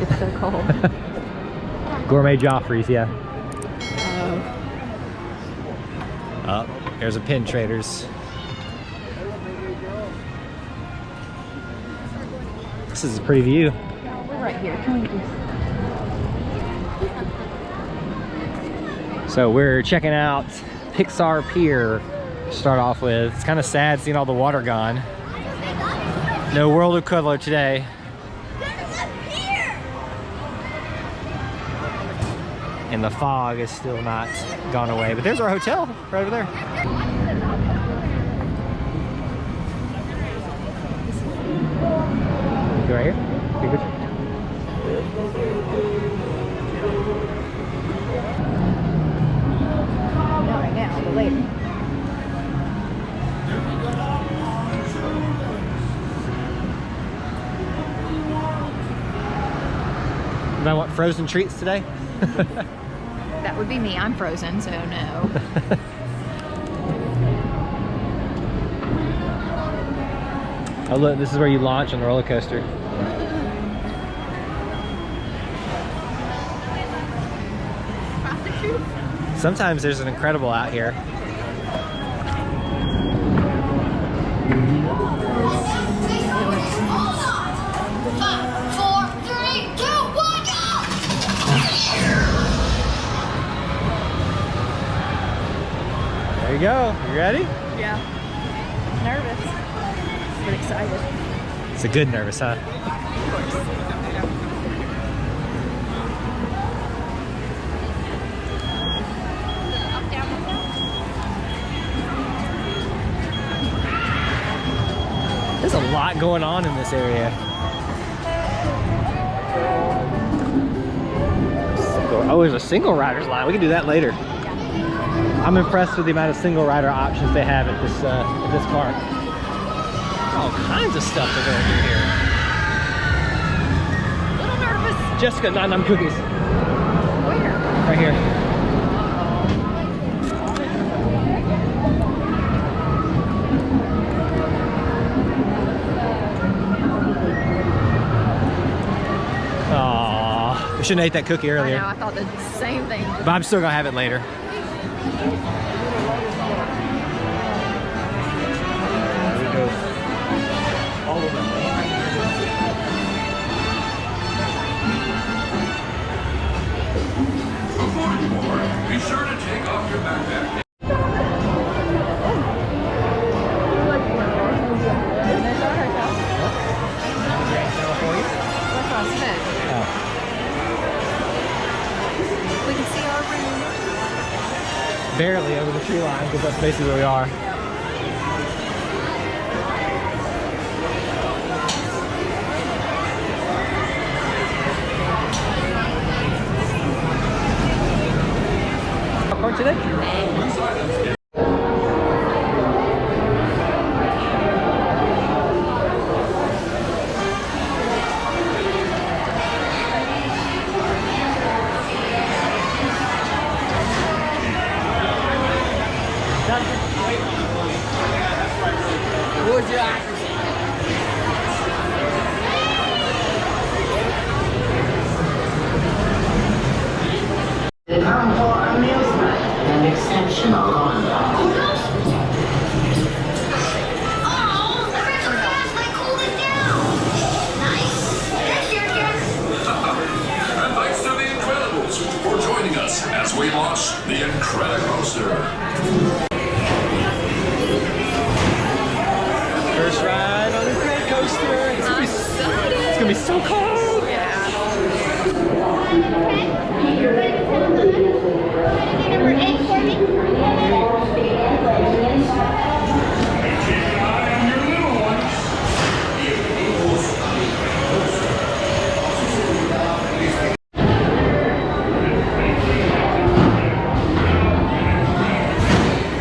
It's so cold. Gourmet Joffrey's, yeah. Oh. Oh, there's a Pin Traders. This is a pretty view. We're right here. Can we just... So we're checking out Pixar Pier to start off with. It's kind of sad seeing all the water gone. No World of Color today. And the fog is still not gone away. But there's our hotel right over there. Go right here. Take a picture. Not right now, but later. You might want frozen treats today? That would be me. I'm frozen, so no. Oh look, this is where you launch on the roller coaster. Sometimes there's an Incredible out here. There you go. You ready? Yeah. Nervous, but excited. It's a good nervous, huh? There's a lot going on in this area. Oh, there's a single rider's line. We can do that later. I'm impressed with the amount of single rider options they have at this park. All kinds of stuff they're going through here. A little nervous. Jessica, nom cookies. Where? Right here. Aww, we shouldn't have ate that cookie earlier. I know, I thought the same thing. But I'm still gonna have it later. All of them. Before you board, be sure to take off your backpack. We can see our room. Barely over the tree line because that's basically where we are. Popcorn today? Come for amusement and exceptional conduct. And thanks to the Incredibles for joining us as we launch the Incredicoaster. First ride on the Incredicoaster. It's gonna be so cold. Yeah. Number 8 for me.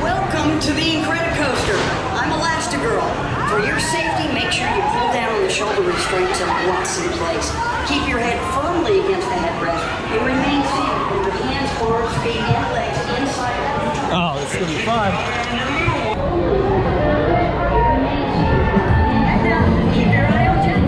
Welcome to the Incredicoaster. I'm Elastigirl. For your safety, make sure you pull down on the shoulder restraints and blocks in place. Keep your head firmly against the headrest and remain seated with your hands forward, feet and legs inside. Oh, this is gonna be fun. Keep your eye on Jack.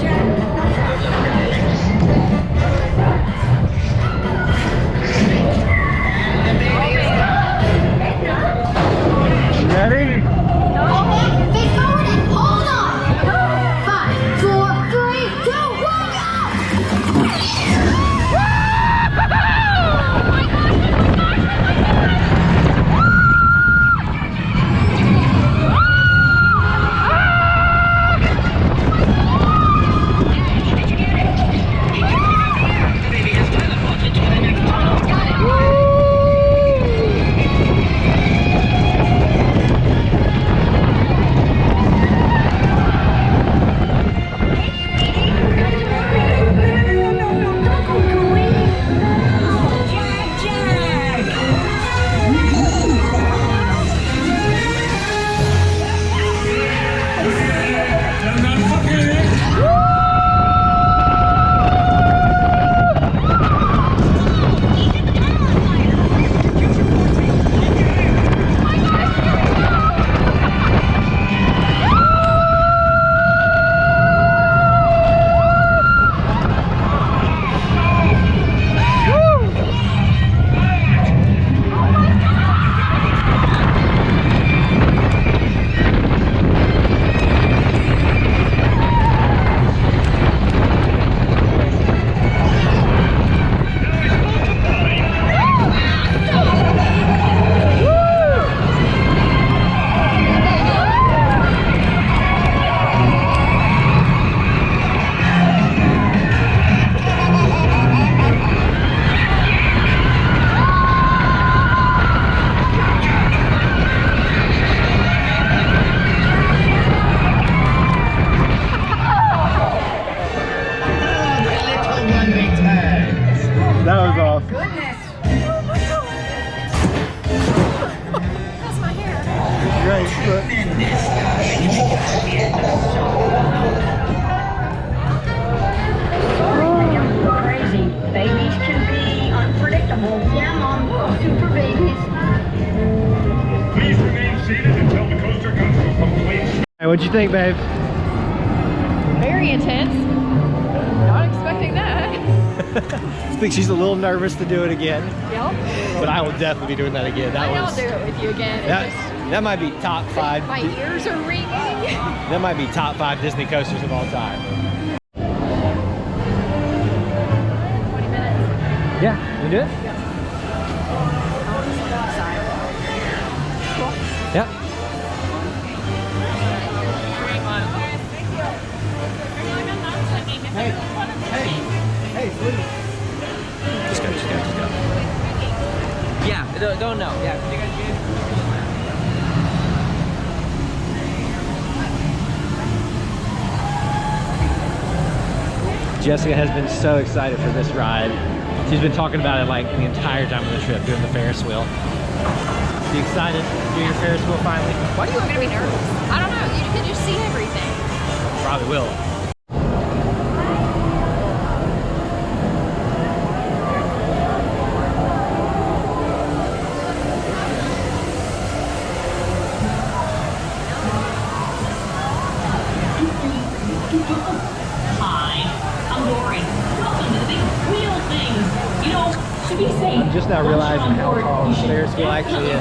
What'd you think, babe? Very intense. Not expecting that. I think she's a little nervous to do it again. Yep. But I will definitely be doing that again. I'll do it with you again. That might be top 5. My ears are ringing. That might be top 5 Disney coasters of all time. 20 minutes. Yeah, you do it? Yep. Hey, please. Just go. Yeah, don't know. Yeah, you guys good? Jessica has been so excited for this ride. She's been talking about it like the entire time of the trip, doing the Ferris wheel. You excited to do your Ferris wheel finally? Why do you want me to be nervous? I don't know. You can just see everything. Probably will. I'm just now realizing how tall the Ferris wheel actually is.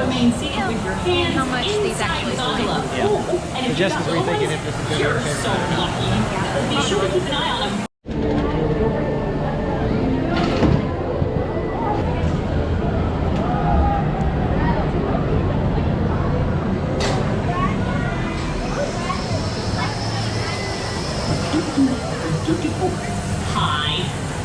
And how much these actually hold. Yeah. So Jessica's rethinking if this is going to be her favorite. Be sure to keep an eye on them. Hi,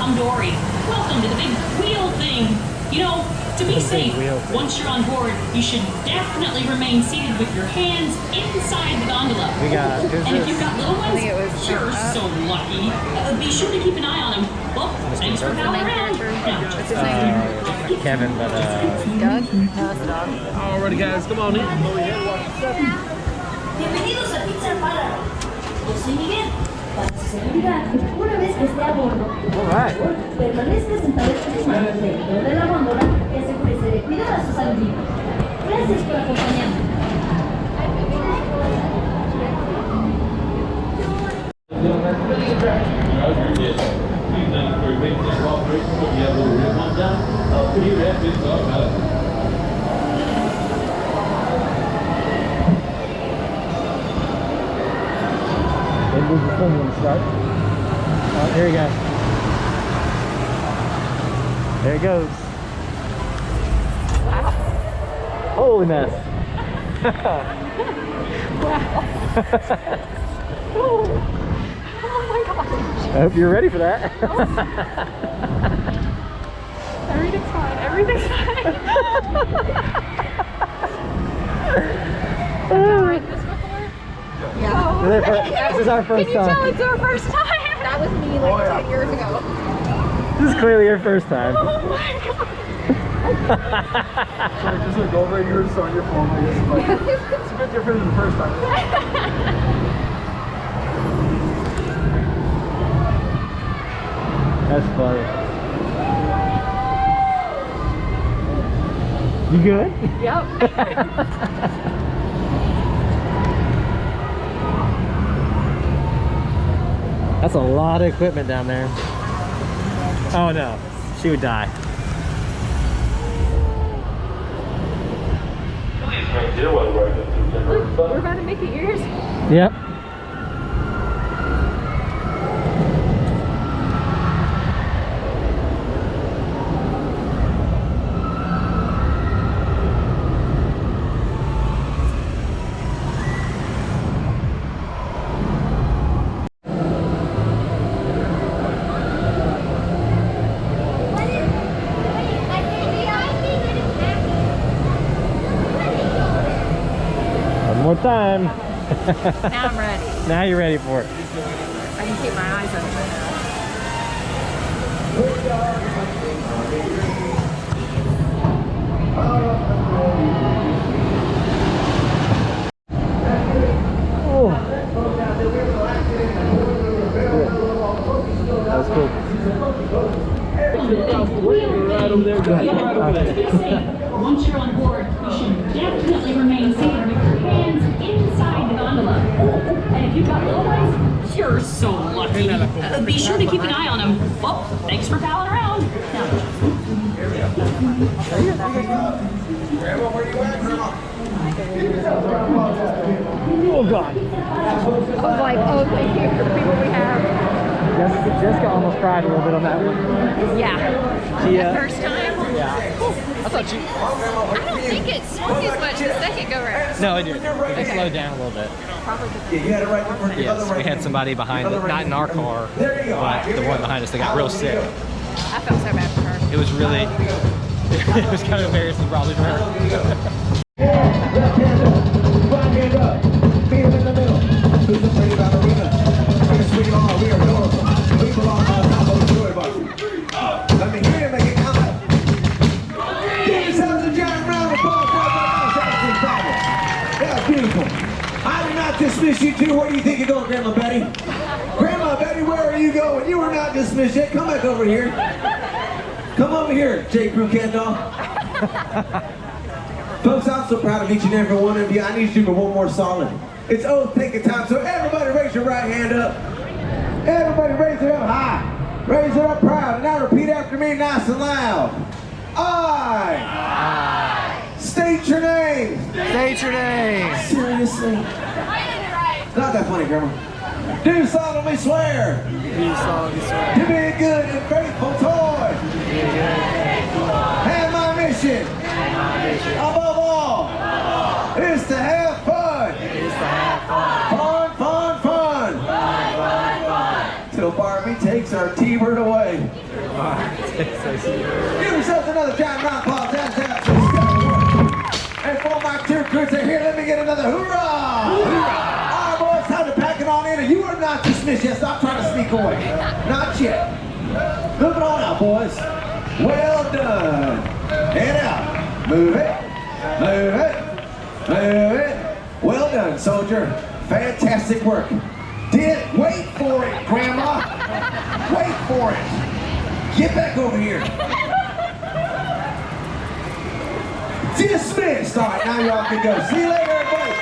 I'm Dory. Welcome to the big wheel thing. You know, to be safe, once you're on board, you should definitely remain seated with your hands inside the gondola. And if you've got little ones, you're so lucky. Be sure to keep an eye on them. Well, thanks for Pal-A-Round. What's his name? Kevin, but Doug? That's the dog. Alrighty, guys, come on in. Bienvenidos a Pixar Pal-A-Round. Yo soy Miguel. Para su seguridad, una vez que esté a bordo, por favor, permanezca sentado con sus manos dentro de la góndola y asegúrese de cuidar a sus audífonos. Gracias por acompañarnos. Move the film when you start. Oh, here you go. There it goes. Wow. Holy mess. Oh my gosh. I hope you're ready for that. Everything's fine. Everything's fine. Have you read this before? Yeah. This is our first time. Can you tell it's our first time? That was me like 10 years ago. This is clearly your first time. Oh my god. So just like go over here, just on your phone, I guess. Like, it's a bit different than the first time. That's funny. You good? Yep. That's a lot of equipment down there. Oh no, she would die. We're about to make the ears. Yep. One more time. Now I'm ready. Now you're ready for it. I can keep my eyes open now. Oh. That was cool. Right over there, guys. Right over there. Once you're on board, you should definitely remain seated with your hands inside the gondola. You got little ones? You're so lucky. Be sure to keep an eye on them. Well, thanks for palling around. Oh God. I was like, oh, thank you for the people we have. Jessica almost cried a little bit on that one. Yeah. She, The first time? Yeah. I thought you. I don't think it swung as much the second go round. No, it did. It slowed down a little bit. Yes, we had somebody behind it, not in our car, but the one behind us that got real sick. I felt so bad for her. It was really, it was kind of embarrassing probably for her. Let me hear you make it come up. Give yourselves a giant round of applause. That's beautiful. I did not dismiss you two. Where do you think you're going, Grandma Betty? Grandma Betty, where are you going? You were not dismissed yet. Come back over here. Come over here, J. Crew Cat Doll. Folks, I'm so proud of each and every one of you. I need you for one more solid. It's oath taking time, so everybody raise your right hand up. Everybody raise it up high. Raise it up proud. And now repeat after me nice and loud. I. State your name. State your name. Seriously? Not that funny, Grandma. Do solemnly swear. Do solemnly swear. To be a good and faithful toy. And my mission. Above all. Is to have fun. Fun, fun, fun. Till Barbie takes our T-bird away. Give yourselves another giant round of applause. That's and for my two crews are here, let me get another hoorah! Hoorah! All right, boys, time to pack it on in. You are not dismissed yet. Stop trying to sneak away. Not yet. Moving on out, boys. Well done. Head out. Move it. Move it. Move it. Well done, soldier. Fantastic work. Wait for it, Grandma. Wait for it. Get back over here. Dismissed. All right, now y'all can go. See you later, everybody.